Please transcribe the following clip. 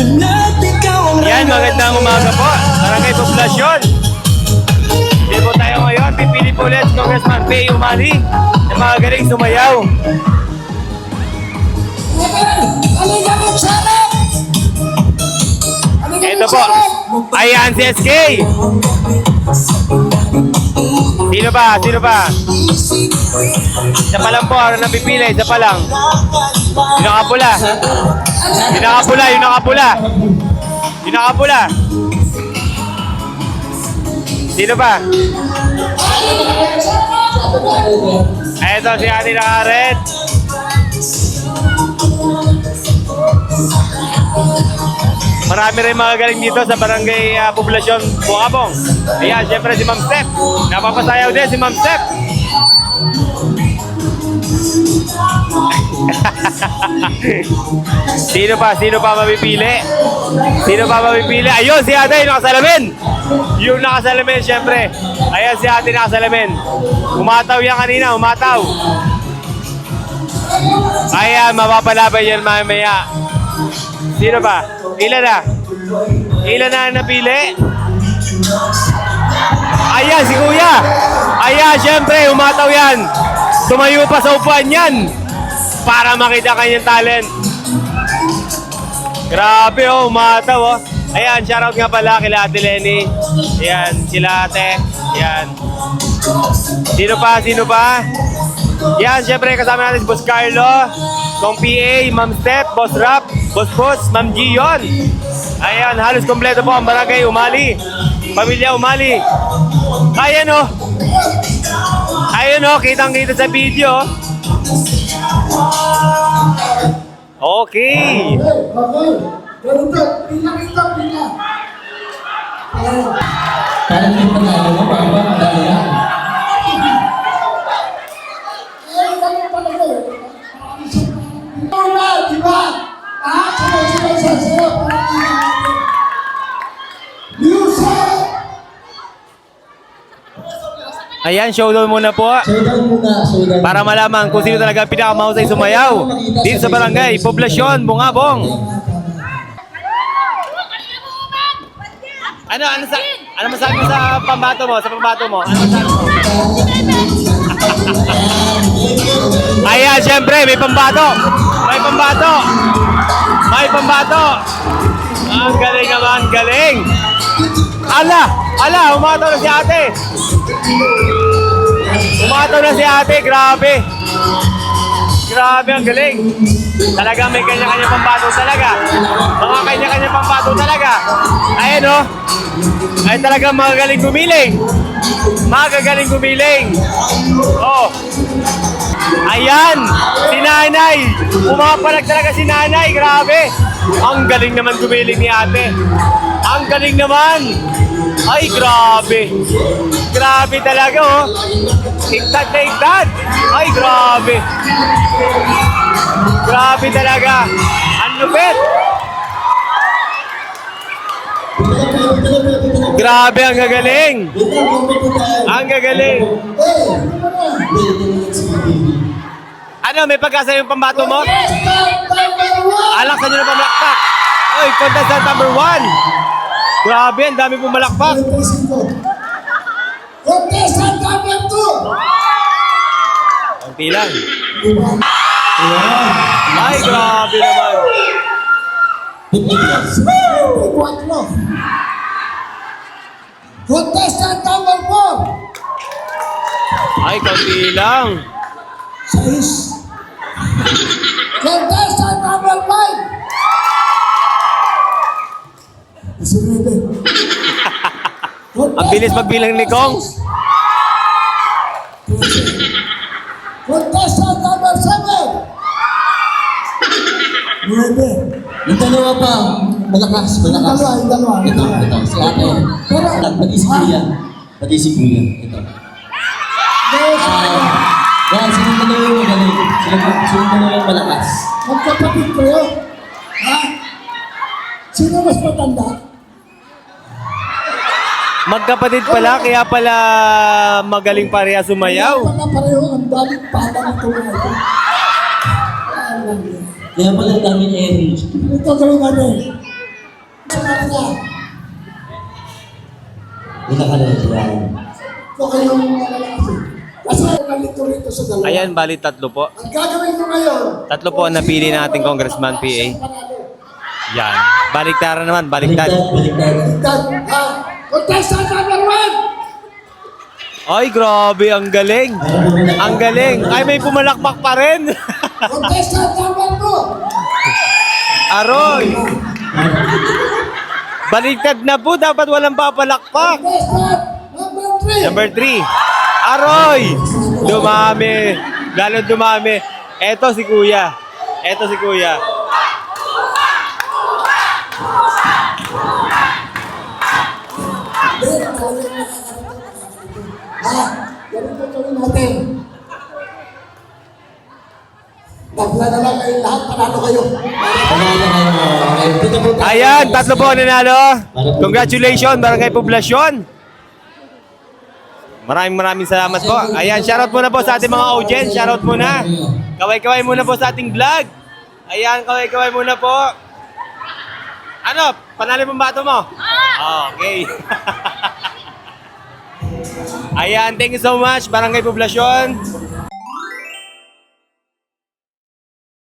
Yan, magandang umaga po. Barangay Poblasyon. Dito po tayo ngayon. Pipili po ulit Congressman Pay Umali na mga galing sumayaw. Ito po. Ayan si SK. Sino ba? Sino ba? Isa pa lang po. Ano nang pipili? Isa pa lang. Yung nakapula. Yung nakapula. Yung nakapula. Yung nakapula. Sino ba? Ito si Ate Nakaret. Marami rin mga galing dito sa barangay Poblasyon Bungabong. Ayan, syempre si Ma'am Step. Napapasayaw din si Ma'am Step. Sino pa? Sino pa mapipili? Sino pa mapipili? Ayun, si Ate yung nakasalamin. Yung nakasalamin, syempre. Ayan si Ate nakasalamin. Umataw yan kanina, umataw. Ayan, mapapalaban yan mamaya. Sino pa? Ilan na? Ilan na napili? Ayan, si Kuya. Ayan, syempre, umataw yan. Tumayo pa sa upuan yan para makita kanyang talent. Grabe oh, umataw oh. Ayan, shoutout nga pala kila Ate Lenny. Ayan, sila Ate. Ayan. Sino pa? Sino pa? Yan, syempre kasama natin si Boss Carlo, Kong PA, Ma'am Step, Boss Rap, Boss, Ma'am Gion. Ayan, halos kompleto po ang barangay Umali. Pamilya Umali. Ayan o. Ayan o, kitang-kita sa video. Okay. Parang may panalo mo, parang panalo yan. Ayan, showdown muna po. Showdown muna, showdown. Para malaman kung sino talaga pinakamahusay sumayaw dito sa barangay Poblasyon Bungabong. Ano masabi mo sa pambato mo? Sa pambato mo? Ano masabi mo? Ayan, syempre, may pambato. May pambato. May pambato. Ang galing naman, galing. Ala, umataw na si Ate. Umataw na si Ate, grabe. Grabe, ang galing. Talaga may kanya-kanya pambato talaga. Mga kanya-kanya pambato talaga. Ayan o. Ay talaga magagaling gumiling. Magagaling gumiling. Oh. Ayan, si Nanay. Umapalag talaga si Nanay, grabe. Ang galing naman gumiling ni Ate. Ang galing naman. Ay, grabe. Grabe talaga, oh. Iktad na iktad. Ay, grabe. Grabe talaga. Ang lupit. Grabe, ang gagaling. Ang gagaling. Ano, may pagkasa yung pambato mo? Alaksan nyo na pamalakpak. Oy, contestant number 1. Grabe, ang dami pong malakpak. Contestant number 2. Ang pilang. Ay, grabe naman. Contestant number 4. Ay, kaunti lang. 6. Contestant number 5. Ang bilis magbilang ni Kong. Contestant number 7. 9. Yung dalawa pa, malakas. Yung dalawa. Ito, si Ate. Pati si Kuya. Pati si Kuya. Ito. Yan, sino dalawa yung magaling? Sino dalawa yung malakas? Magkapatid kayo. Ha? Sino mas matanda? Magkapatid pala, kaya pala magaling pareha sumayaw. Kaya pareho ang dalit pala ng tulong ito. Kaya pala daming energy. Ito tulungan eh. Sa kanya. Pinakalood yan. Ito kayong malalaki. Kasi nalito rito sa dalawa. Ayan, bali tatlo po. Ang gagawin ko ngayon. Tatlo po ang napili ng ating Congressman PA. Yan. Baliktaran naman, baliktad. Baliktad. Baliktad. Ha? Contestant number 1. Ay, grabe, ang galing. Ang galing. Ay, may pumalakpak pa rin. Contestant number 2. Aroy. Baliktad na po, dapat walang papalakpak. Contestant number 3. Number 3. Aroy! Dumami. Lalo dumami. Eto si Kuya. Eto si Kuya. Ha? Ganun po gawin natin. Tabla na lang kayo lahat, panalo kayo. Panalo kayo. Okay, dito po tayo. Ayan, tatlo po nanalo. Congratulations, Barangay Poblasyon. Maraming salamat po. Ayan, shoutout muna po sa ating mga audience. Shoutout muna. Kaway-kaway muna po sa ating vlog. Ayan, kaway-kaway muna po. Ano? Panalo pong bato mo? Okay. Ayan, thank you so much, Barangay Poblasyon.